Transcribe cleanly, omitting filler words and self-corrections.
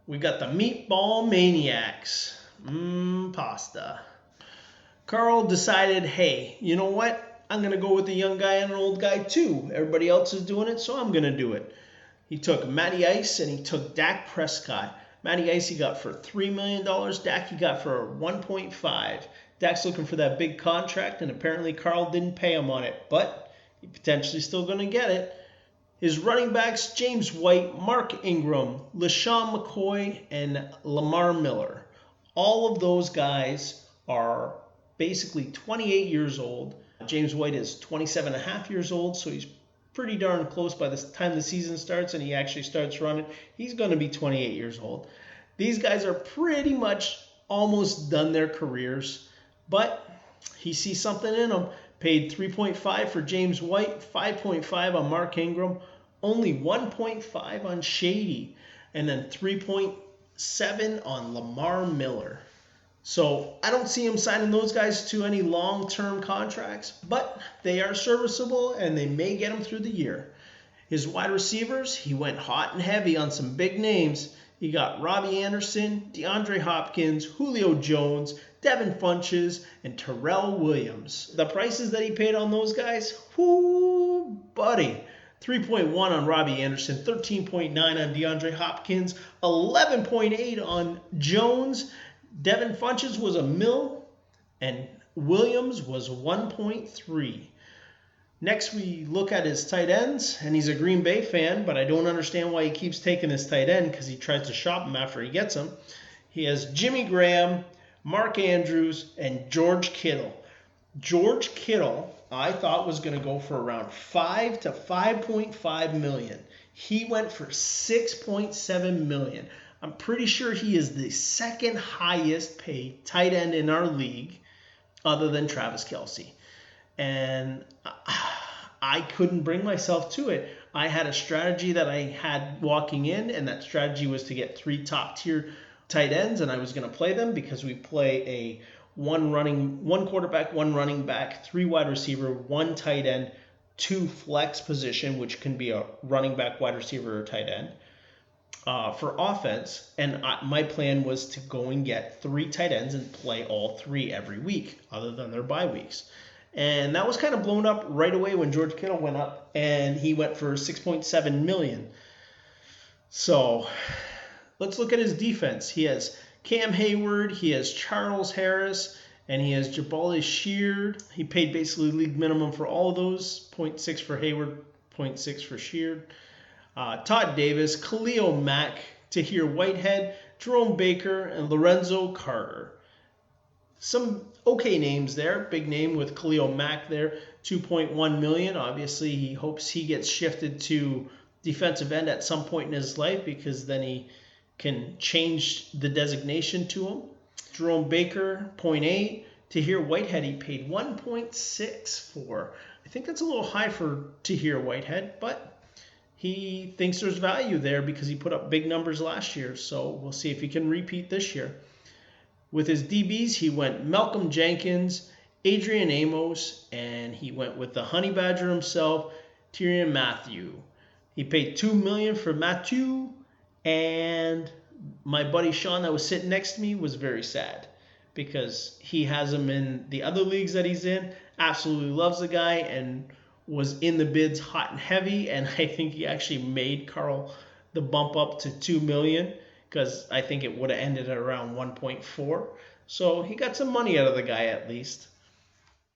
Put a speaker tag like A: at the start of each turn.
A: We got the Meatball Maniacs. Pasta. Carl decided, hey, you know what? I'm going to go with a young guy and an old guy too. Everybody else is doing it, so I'm going to do it. He took Matty Ice and he took Dak Prescott. Matty Ice he got for $3 million. Dak he got for 1.5. Dak's looking for that big contract, and apparently Carl didn't pay him on it, but he's potentially still going to get it. His running backs, James White, Mark Ingram, LaShawn McCoy, and Lamar Miller. All of those guys are basically 28 years old. James White is 27 and a half years old, so he's pretty darn close by the time the season starts and he actually starts running. He's going to be 28 years old. These guys are pretty much almost done their careers, but he sees something in them. Paid 3.5 for James White, 5.5 on Mark Ingram, only 1.5 on Shady, and then 3.7 on Lamar Miller. So I don't see him signing those guys to any long-term contracts, but they are serviceable and they may get him through the year. His wide receivers, he went hot and heavy on some big names. He got Robbie Anderson, DeAndre Hopkins, Julio Jones, Devin Funches, and Terrell Williams. The prices that he paid on those guys, whoo, buddy. 3.1 on Robbie Anderson, 13.9 on DeAndre Hopkins, 11.8 on Jones. Devin Funches was $1 million, and Williams was 1.3. Next, we look at his tight ends, and he's a Green Bay fan, but I don't understand why he keeps taking his tight end because he tries to shop him after he gets him. He has Jimmy Graham, Mark Andrews, and George Kittle. George Kittle, I thought was going to go for around $5 to $5.5 million. He went for $6.7 million. I'm pretty sure he is the second highest paid tight end in our league other than Travis Kelce. And I couldn't bring myself to it. I had a strategy that I had walking in, and that strategy was to get 3 top-tier tight ends, and I was going to play them because we play a one quarterback, 1 running back, 3 wide receiver, 1 tight end, 2 flex position, which can be a running back, wide receiver, or tight end. For offense, and my plan was to go and get 3 tight ends and play all 3 every week, other than their bye weeks. And that was kind of blown up right away when George Kittle went up, and he went for $6.7 million. So let's look at his defense. He has Cam Hayward, he has Charles Harris, and he has Jabali Sheard. He paid basically league minimum for all of those, 0.6 for Hayward, 0.6 for Sheard. Todd Davis, Khalil Mack, Tahir Whitehead, Jerome Baker, and Lorenzo Carter. Some okay names there. Big name with Khalil Mack there, $2.1 million. Obviously, he hopes he gets shifted to defensive end at some point in his life because then he can change the designation to him. Jerome Baker, 0.8. Tahir Whitehead, he paid 1.6 for. I think that's a little high for Tahir Whitehead, but he thinks there's value there because he put up big numbers last year. So we'll see if he can repeat this year. With his DBs, he went Malcolm Jenkins, Adrian Amos, and he went with the Honey Badger himself, Tyrann Mathieu. He paid $2 million for Mathieu, and my buddy Sean that was sitting next to me was very sad because he has him in the other leagues that he's in, absolutely loves the guy, and was in the bids hot and heavy, and I think he actually made Carl the bump up to $2 million. Because I think it would have ended at around 1.4. So he got some money out of the guy at least.